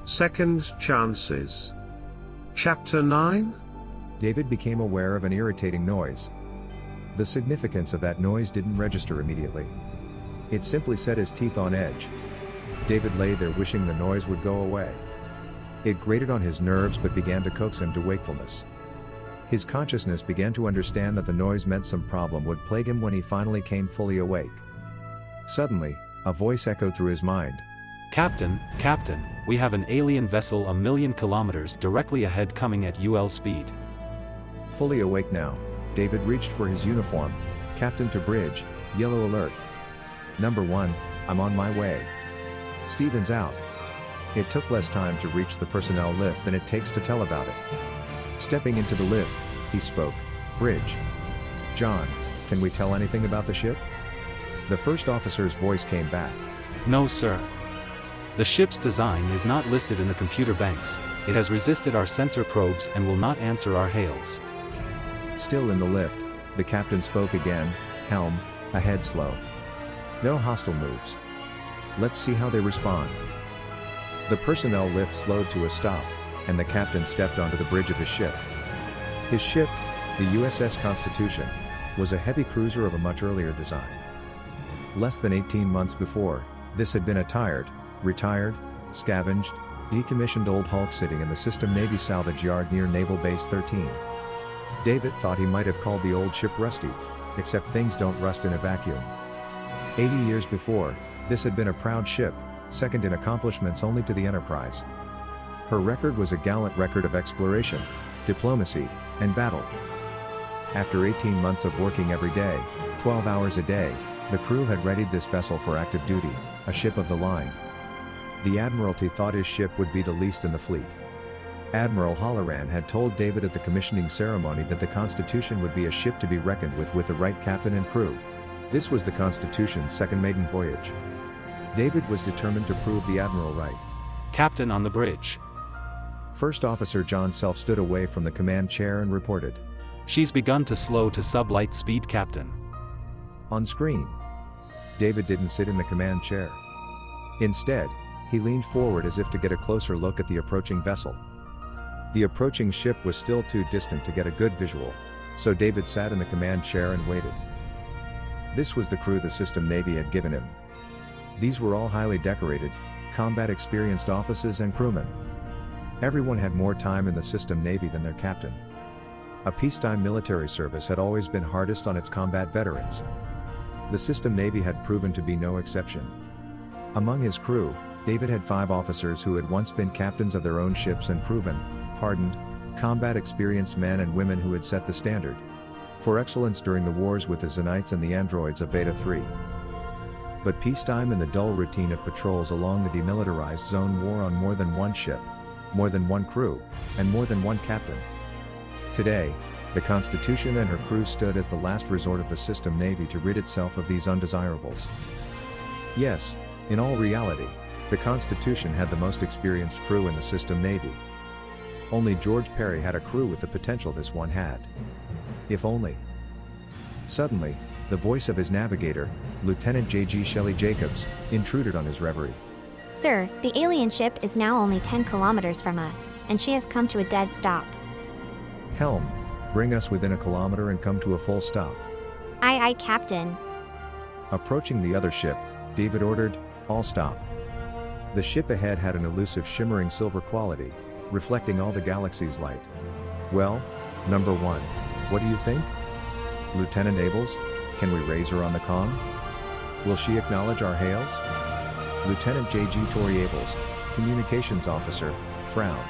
Second chances. Chapter 9? David became aware of an irritating noise. The significance of that noise didn't register immediately. It simply set his teeth on edge. David lay there wishing the noise would go away. It grated on his nerves but began to coax him to wakefulness. His consciousness began to understand that the noise meant some problem would plague him when he finally came fully awake. Suddenly, a voice echoed through his mind. Captain, we have an alien vessel 1,000,000 kilometers directly ahead coming at UL speed. Fully awake now, David reached for his uniform. Captain to bridge, yellow alert. Number 1, I'm on my way. Stevens out. It took less time to reach the personnel lift than it takes to tell about it. Stepping into the lift, he spoke. Bridge. John, can we tell anything about the ship? The first officer's voice came back. No, sir. The ship's design is not listed in the computer banks. It has resisted our sensor probes and will not answer our hails. Still in the lift, the captain spoke again. Helm, ahead slow. No hostile moves. Let's see how they respond. The personnel lift slowed to a stop, and the captain stepped onto the bridge of his ship. His ship, the USS Constitution, was a heavy cruiser of a much earlier design. Less than 18 months before, this had been a tired, retired, scavenged, decommissioned old hulk sitting in the System Navy salvage yard near Naval Base 13. David thought he might have called the old ship rusty, except things don't rust in a vacuum. 80 years before, this had been a proud ship, second in accomplishments only to the Enterprise. Her record was a gallant record of exploration, diplomacy, and battle. After 18 months of working every day, 12 hours a day, the crew had readied this vessel for active duty, a ship of the line. The Admiralty thought his ship would be the least in the fleet. Admiral Halloran had told David at the commissioning ceremony that the Constitution would be a ship to be reckoned with the right captain and crew. This was the Constitution's second maiden voyage. David was determined to prove the Admiral right. Captain on the bridge. First Officer John Self stood away from the command chair and reported. She's begun to slow to sub-light speed, Captain. On screen. David didn't sit in the command chair. Instead, he leaned forward as if to get a closer look at the approaching vessel. The approaching ship was still too distant to get a good visual, so David sat in the command chair and waited. This was the crew the System Navy had given him. These were all highly decorated, combat-experienced officers and crewmen. Everyone had more time in the System Navy than their captain. A peacetime military service had always been hardest on its combat veterans. The System Navy had proven to be no exception. Among his crew, David had 5 officers who had once been captains of their own ships and proven, hardened, combat-experienced men and women who had set the standard for excellence during the wars with the Xenites and the androids of Beta 3. But peacetime and the dull routine of patrols along the demilitarized zone wore on more than one ship, more than one crew, and more than one captain. Today, the Constitution and her crew stood as the last resort of the System Navy to rid itself of these undesirables. Yes, in all reality, the Constitution had the most experienced crew in the System Navy. Only George Perry had a crew with the potential this one had. If only. Suddenly, the voice of his navigator, Lieutenant J.G. Shelley Jacobs, intruded on his reverie. Sir, the alien ship is now only 10 kilometers from us, and she has come to a dead stop. Helm, bring us within a kilometer and come to a full stop. Aye, aye, Captain. Approaching the other ship, David ordered, all stop. The ship ahead had an elusive shimmering silver quality, reflecting all the galaxy's light. Well, number 1, what do you think? Lieutenant Abels, can we raise her on the comm? Will she acknowledge our hails? Lieutenant J.G. Tori Abels, Communications Officer, frowned.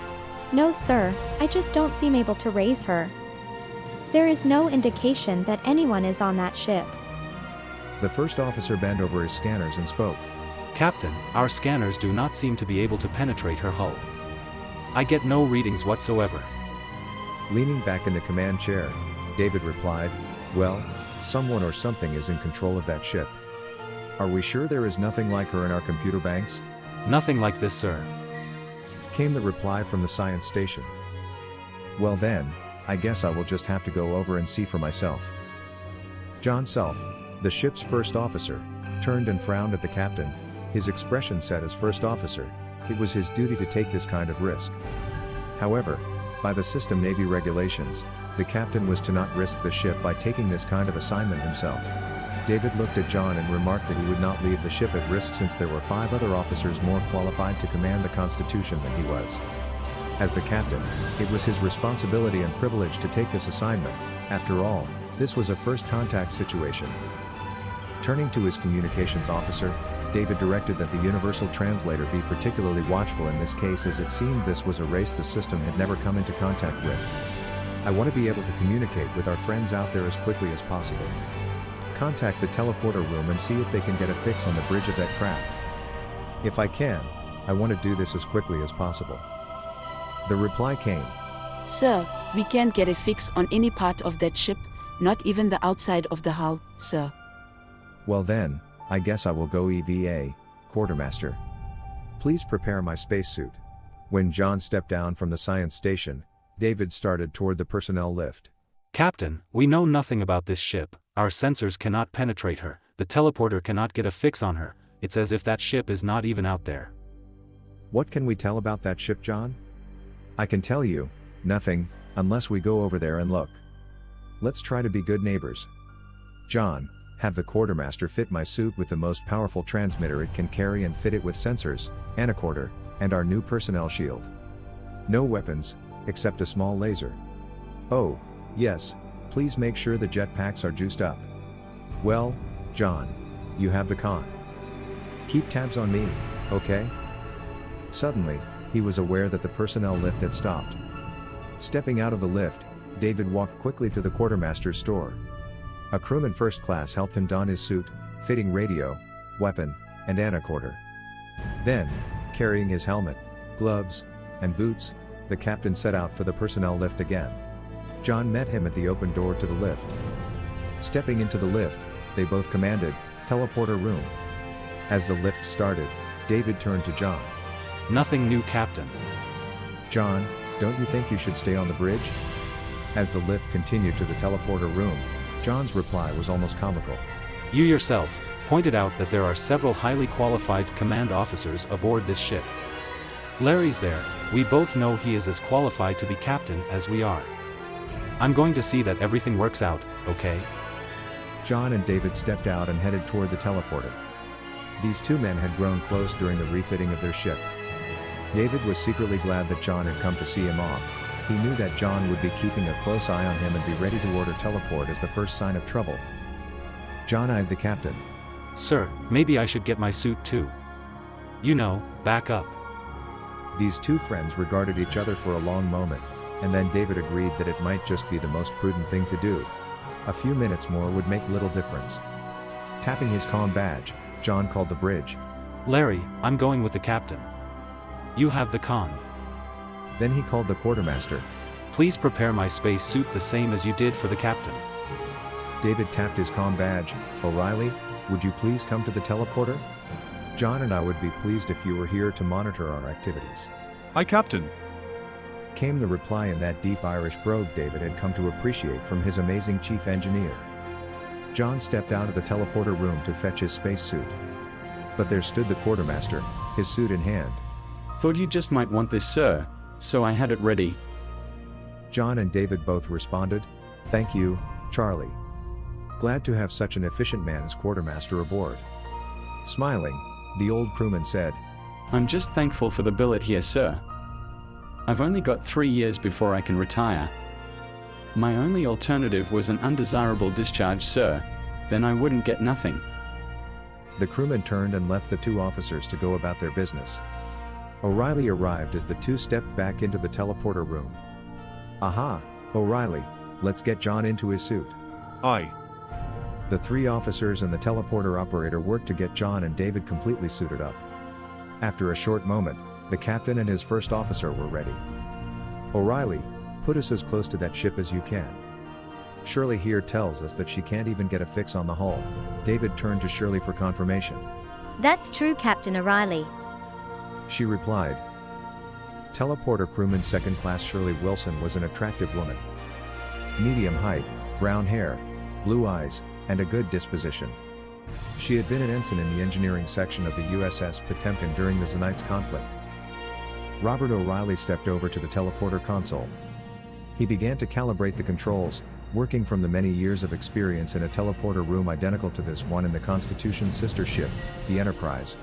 No, sir, I just don't seem able to raise her. There is no indication that anyone is on that ship. The first officer bent over his scanners and spoke. Captain, our scanners do not seem to be able to penetrate her hull. I get no readings whatsoever. Leaning back in the command chair, David replied, well, someone or something is in control of that ship. Are we sure there is nothing like her in our computer banks? Nothing like this, sir. Came the reply from the science station. Well then, I guess I will just have to go over and see for myself. John Self, the ship's first officer, turned and frowned at the captain, his expression set as first officer, It was his duty to take this kind of risk. However, by the system Navy regulations, the captain was to not risk the ship by taking this kind of assignment himself. David looked at John and remarked that he would not leave the ship at risk since there were 5 other officers more qualified to command the Constitution than he was. As the captain, it was his responsibility and privilege to take this assignment. After all, this was a first contact situation. Turning to his communications officer, David directed that the universal translator be particularly watchful in this case, as it seemed this was a race the system had never come into contact with. I want to be able to communicate with our friends out there as quickly as possible. Contact the teleporter room and see if they can get a fix on the bridge of that craft. If I can, I want to do this as quickly as possible. The reply came. Sir, we can't get a fix on any part of that ship, not even the outside of the hull, sir. Well then, I guess I will go EVA, Quartermaster. Please prepare my spacesuit. When John stepped down from the science station, David started toward the personnel lift. Captain, we know nothing about this ship, our sensors cannot penetrate her, the teleporter cannot get a fix on her, it's as if that ship is not even out there. What can we tell about that ship, John? I can tell you, nothing, unless we go over there and look. Let's try to be good neighbors. John, have the quartermaster fit my suit with the most powerful transmitter it can carry and fit it with sensors, anacorder, and our new personnel shield. No weapons, except a small laser. Oh, yes, please make sure the jetpacks are juiced up. Well, John, you have the con. Keep tabs on me, okay? Suddenly, he was aware that the personnel lift had stopped. Stepping out of the lift, David walked quickly to the quartermaster's store. A crewman first class helped him don his suit, fitting radio, weapon, and anacorder. Then, carrying his helmet, gloves, and boots, the captain set out for the personnel lift again. John met him at the open door to the lift. Stepping into the lift, they both commanded, "Teleporter room." As the lift started, David turned to John. Nothing new, Captain. John, don't you think you should stay on the bridge? As the lift continued to the teleporter room, John's reply was almost comical. You yourself pointed out that there are several highly qualified command officers aboard this ship. Larry's there, we both know he is as qualified to be captain as we are. I'm going to see that everything works out, okay? John and David stepped out and headed toward the teleporter. These two men had grown close during the refitting of their ship. David was secretly glad that John had come to see him off. He knew that John would be keeping a close eye on him and be ready to order teleport as the first sign of trouble. John eyed the captain. Sir, maybe I should get my suit too. You know, back up. These two friends regarded each other for a long moment, and then David agreed that it might just be the most prudent thing to do. A few minutes more would make little difference. Tapping his comm badge, John called the bridge. Larry, I'm going with the captain. You have the con. Then he called the quartermaster. Please prepare my space suit the same as you did for the captain. David tapped his comm badge. O'Reilly, would you please come to the teleporter? John and I would be pleased if you were here to monitor our activities. Aye, Captain. Came the reply in that deep Irish brogue David had come to appreciate from his amazing chief engineer. John stepped out of the teleporter room to fetch his spacesuit. But there stood the quartermaster, his suit in hand. Thought you just might want this, sir, so I had it ready. John and David both responded, "Thank you, Charlie. Glad to have such an efficient man as quartermaster aboard." Smiling, the old crewman said, I'm just thankful for the billet here, sir. I've only got 3 years before I can retire. My only alternative was an undesirable discharge, sir. Then I wouldn't get nothing. The crewman turned and left the two officers to go about their business. O'Reilly arrived as the two stepped back into the teleporter room. Aha, O'Reilly, let's get John into his suit. Aye. The three officers and the teleporter operator worked to get John and David completely suited up. After a short moment, the captain and his first officer were ready. O'Reilly, put us as close to that ship as you can. Shirley here tells us that she can't even get a fix on the hull. David turned to Shirley for confirmation. That's true, Captain O'Reilly. She replied. Teleporter crewman second class Shirley Wilson was an attractive woman. Medium height, brown hair, blue eyes, and a good disposition. She had been an ensign in the engineering section of the USS Potemkin during the Zenith's conflict. Robert O'Reilly stepped over to the teleporter console. He began to calibrate the controls, working from the many years of experience in a teleporter room identical to this one in the Constitution's sister ship, the Enterprise.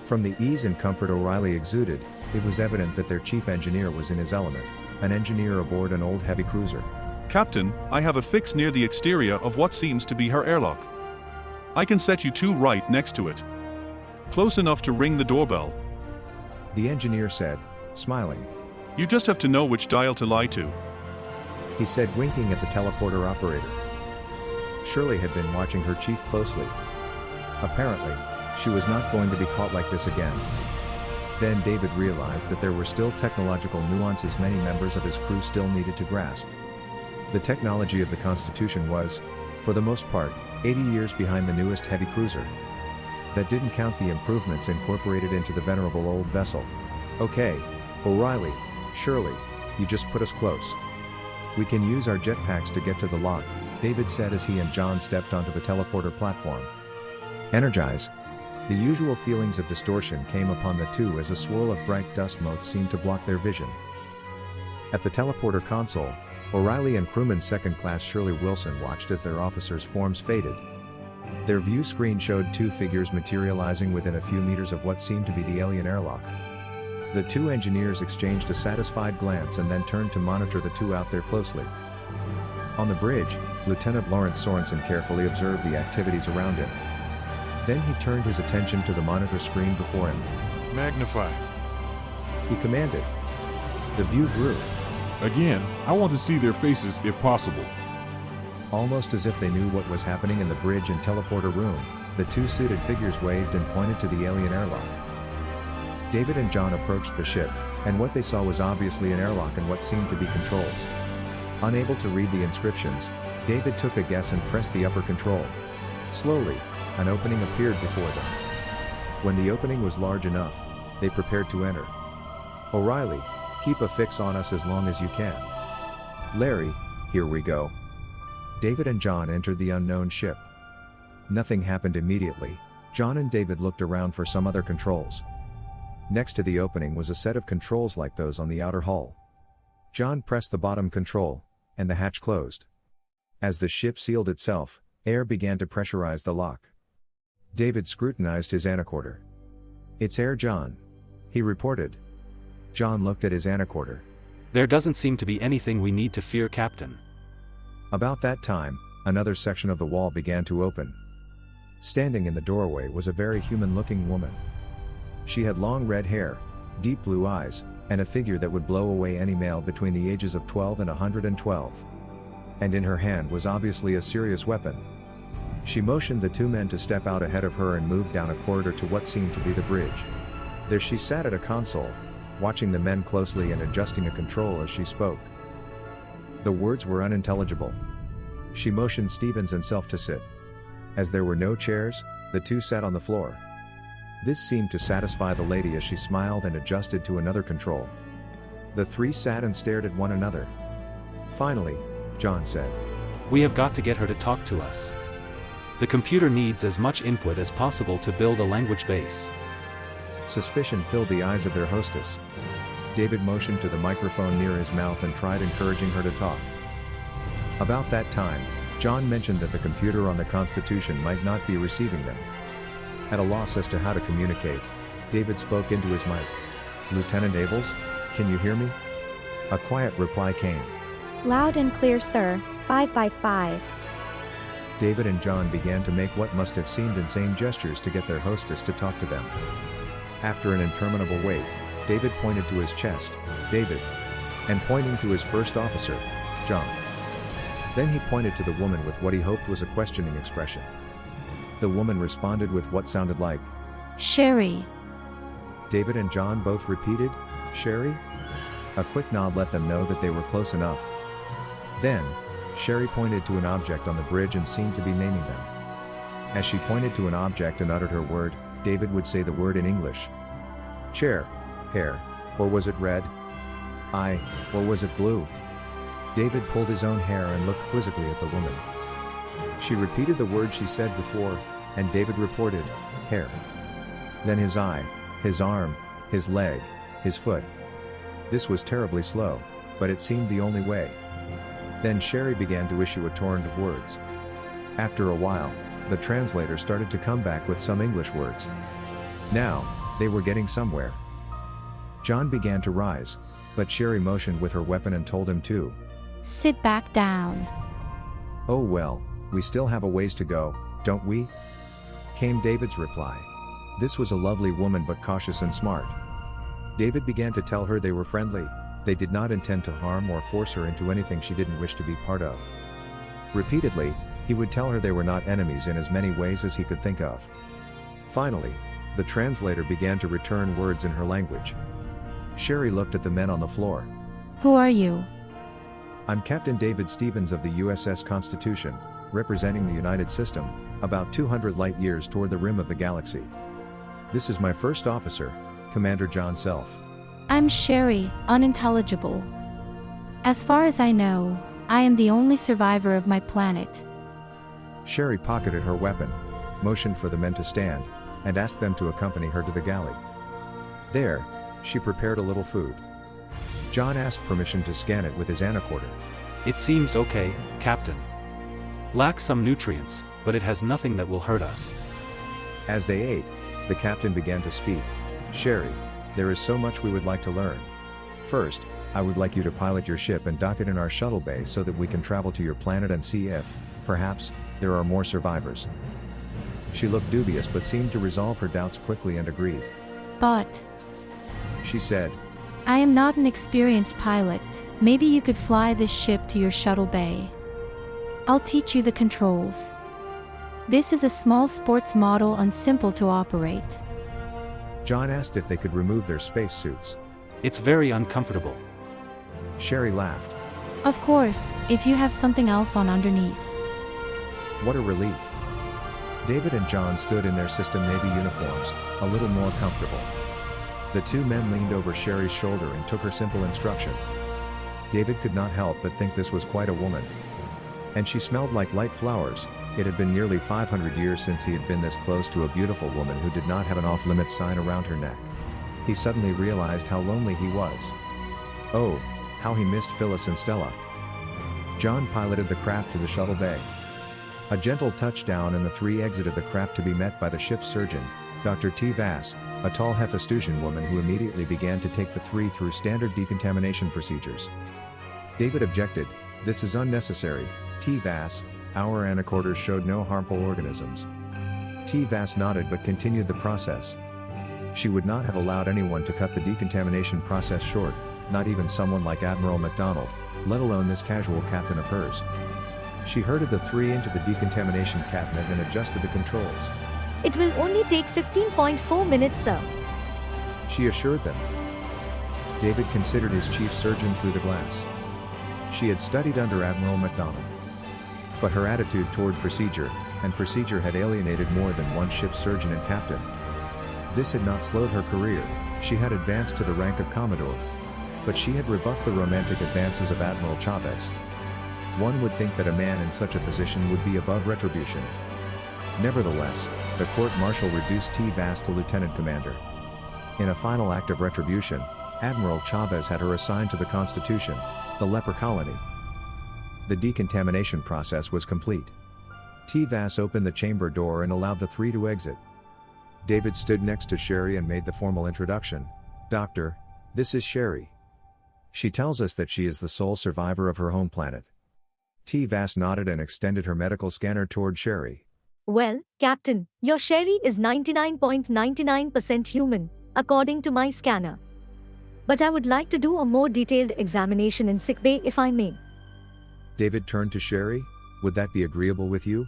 From the ease and comfort O'Reilly exuded, it was evident that their chief engineer was in his element, an engineer aboard an old heavy cruiser. Captain, I have a fix near the exterior of what seems to be her airlock. I can set you two right next to it. Close enough to ring the doorbell. The engineer said, smiling. You just have to know which dial to lie to. He said, winking at the teleporter operator. Shirley had been watching her chief closely. Apparently, she was not going to be caught like this again. Then David realized that there were still technological nuances many members of his crew still needed to grasp. The technology of the Constitution was, for the most part, 80 years behind the newest heavy cruiser. That didn't count the improvements incorporated into the venerable old vessel. Okay, O'Reilly, Shirley, you just put us close. We can use our jetpacks to get to the lock, David said as he and John stepped onto the teleporter platform. Energize. The usual feelings of distortion came upon the two as a swirl of bright dust motes seemed to block their vision. At the teleporter console, O'Reilly and crewman second class Shirley Wilson watched as their officers' forms faded. Their view screen showed two figures materializing within a few meters of what seemed to be the alien airlock. The two engineers exchanged a satisfied glance and then turned to monitor the two out there closely. On the bridge, Lieutenant Lawrence Sorensen carefully observed the activities around him. Then he turned his attention to the monitor screen before him. Magnify. He commanded. The view grew. Again, I want to see their faces if possible. Almost as if they knew what was happening in the bridge and teleporter room, the two suited figures waved and pointed to the alien airlock. David and John approached the ship, and what they saw was obviously an airlock and what seemed to be controls. Unable to read the inscriptions, David took a guess and pressed the upper control. Slowly, an opening appeared before them. When the opening was large enough, they prepared to enter. O'Reilly, keep a fix on us as long as you can. Larry, here we go. David and John entered the unknown ship. Nothing happened immediately. John and David looked around for some other controls. Next to the opening was a set of controls like those on the outer hull. John pressed the bottom control, and the hatch closed. As the ship sealed itself, air began to pressurize the lock. David scrutinized his anacorder. It's air, John. He reported. John looked at his anacorder. There doesn't seem to be anything we need to fear, Captain. About that time, another section of the wall began to open. Standing in the doorway was a very human-looking woman. She had long red hair, deep blue eyes, and a figure that would blow away any male between the ages of 12 and 112. And in her hand was obviously a serious weapon. She motioned the two men to step out ahead of her and moved down a corridor to what seemed to be the bridge. There she sat at a console, watching the men closely and adjusting a control as she spoke. The words were unintelligible. She motioned Stevens and self to sit. As there were no chairs, the two sat on the floor. This seemed to satisfy the lady as she smiled and adjusted to another control. The three sat and stared at one another. Finally, John said, We have got to get her to talk to us. The computer needs as much input as possible to build a language base. Suspicion filled the eyes of their hostess. David motioned to the microphone near his mouth and tried encouraging her to talk. About that time, John mentioned that the computer on the Constitution might not be receiving them. At a loss as to how to communicate, David spoke into his mic. Lieutenant Abels, can you hear me? A quiet reply came. Loud and clear, sir, 5 by 5. David and John began to make what must have seemed insane gestures to get their hostess to talk to them. After an interminable wait, David pointed to his chest, David, and pointing to his first officer, John. Then he pointed to the woman with what he hoped was a questioning expression. The woman responded with what sounded like, Sherry. David and John both repeated, Sherry? A quick nod let them know that they were close enough. Then, Sherry pointed to an object on the bridge and seemed to be naming them. As she pointed to an object and uttered her word, David would say the word in English. Chair, hair, or was it red? Eye, or was it blue? David pulled his own hair and looked quizzically at the woman. She repeated the word she said before, and David reported, hair. Then his eye, his arm, his leg, his foot. This was terribly slow, but it seemed the only way. Then Sherry began to issue a torrent of words. After a while, the translator started to come back with some English words. Now, they were getting somewhere. John began to rise, but Sherry motioned with her weapon and told him to Sit back down. "Oh well, we still have a ways to go, don't we?" came David's reply. This was a lovely woman but cautious and smart. David began to tell her they were friendly, they did not intend to harm or force her into anything she didn't wish to be part of. Repeatedly, he would tell her they were not enemies in as many ways as he could think of. Finally, the translator began to return words in her language. Sherry looked at the men on the floor. Who are you? "I'm Captain David Stevens of the USS Constitution, representing the United System, about 200 light years toward the rim of the galaxy. This is my first officer, Commander John Self." I'm Sherry, unintelligible. As far as I know, I am the only survivor of my planet. Sherry pocketed her weapon, motioned for the men to stand, and asked them to accompany her to the galley. There, she prepared a little food. John asked permission to scan it with his anacorder. It seems okay, Captain. Lacks some nutrients, but it has nothing that will hurt us. As they ate, the captain began to speak. "Sherry, there is so much we would like to learn. First, I would like you to pilot your ship and dock it in our shuttle bay so that we can travel to your planet and see if, perhaps, there are more survivors." She looked dubious but seemed to resolve her doubts quickly and agreed. But She said, I am not an experienced pilot. Maybe you could fly this ship to your shuttle bay. I'll teach you the controls. This is a small sports model and simple to operate. John asked if they could remove their spacesuits. It's very uncomfortable. Sherry laughed. Of course, if you have something else on underneath. What a relief. David and John stood in their System Navy uniforms, a little more comfortable. The two men leaned over Sherry's shoulder and took her simple instruction. David could not help but think this was quite a woman. And she smelled like light flowers. It had been nearly 500 years since he had been this close to a beautiful woman who did not have an off-limits sign around her neck. He suddenly realized how lonely he was. Oh, how he missed Phyllis and Stella. John piloted the craft to the shuttle bay. A gentle touchdown and the three exited the craft to be met by the ship's surgeon, Dr. T. Vass, a tall Hephaestustan woman who immediately began to take the three through standard decontamination procedures. David objected, "This is unnecessary, T. Vass, our anacorders showed no harmful organisms." T. Vass nodded but continued the process. She would not have allowed anyone to cut the decontamination process short, not even someone like Admiral MacDonald, let alone this casual captain of hers. She herded the three into the decontamination cabinet and adjusted the controls. It will only take 15.4 minutes, sir. She assured them. David considered his chief surgeon through the glass. She had studied under Admiral MacDonald. But her attitude toward procedure, and procedure had alienated more than one ship's surgeon and captain. This had not slowed her career, she had advanced to the rank of Commodore. But she had rebuffed the romantic advances of Admiral Chavez. One would think that a man in such a position would be above retribution. Nevertheless, the court-martial reduced T. Vass to lieutenant commander. In a final act of retribution, Admiral Chavez had her assigned to the Constitution, the leper colony. The decontamination process was complete. T. Vass opened the chamber door and allowed the three to exit. David stood next to Sherry and made the formal introduction. "Doctor, this is Sherry. She tells us that she is the sole survivor of her home planet." T. Vass nodded and extended her medical scanner toward Sherry. Well, Captain, your Sherry is 99.99% human, according to my scanner. But I would like to do a more detailed examination in sickbay if I may. David turned to Sherry. "Would that be agreeable with you?"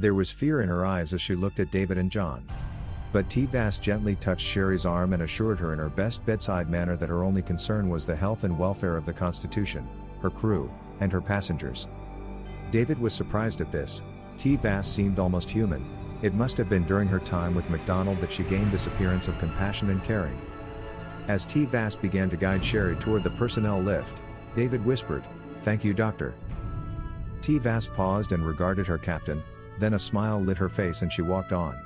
There was fear in her eyes as she looked at David and John. But T. Vass gently touched Sherry's arm and assured her in her best bedside manner that her only concern was the health and welfare of the Constitution, her crew, and her passengers. David was surprised at this. T. Vass seemed almost human. It must have been during her time with MacDonald that she gained this appearance of compassion and caring. As T. Vass began to guide Sherry toward the personnel lift, David whispered, "Thank you, Doctor." T. Vass paused and regarded her captain, then a smile lit her face and she walked on.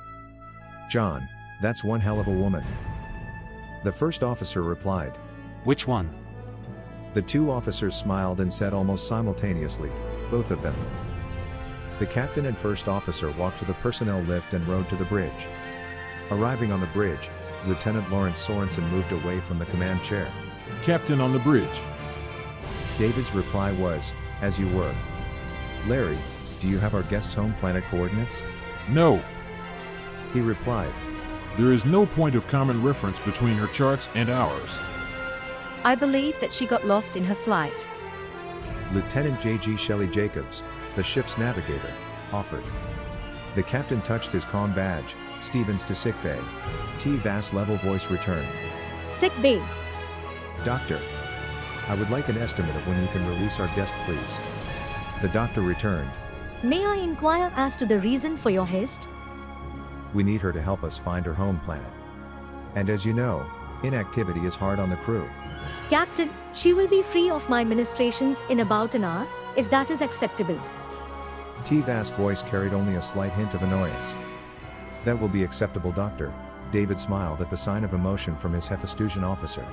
"John, that's one hell of a woman," the first officer replied. Which one? The two officers smiled and said almost simultaneously, both of them. The captain and first officer walked to the personnel lift and rode to the bridge. Arriving on the bridge, Lieutenant Lawrence Sorensen moved away from the command chair. Captain on the bridge. David's reply was, "As you were." "Larry, do you have our guest's home planet coordinates?" No. He replied, There is no point of common reference between her charts and ours. I believe that she got lost in her flight. Lieutenant J.G. Shelley Jacobs, the ship's navigator, offered. The captain touched his comm badge, Stevens to sickbay. T-Vass level voice returned. Sick bay. Doctor, I would like an estimate of when you can release our guest, please. The doctor returned. May I inquire as to the reason for your haste? We need her to help us find her home planet. And as you know, inactivity is hard on the crew. Captain, she will be free of my ministrations in about an hour, if that is acceptable. T-Vass' voice carried only a slight hint of annoyance. That will be acceptable, Doctor. David smiled at the sign of emotion from his Hephaestutian officer.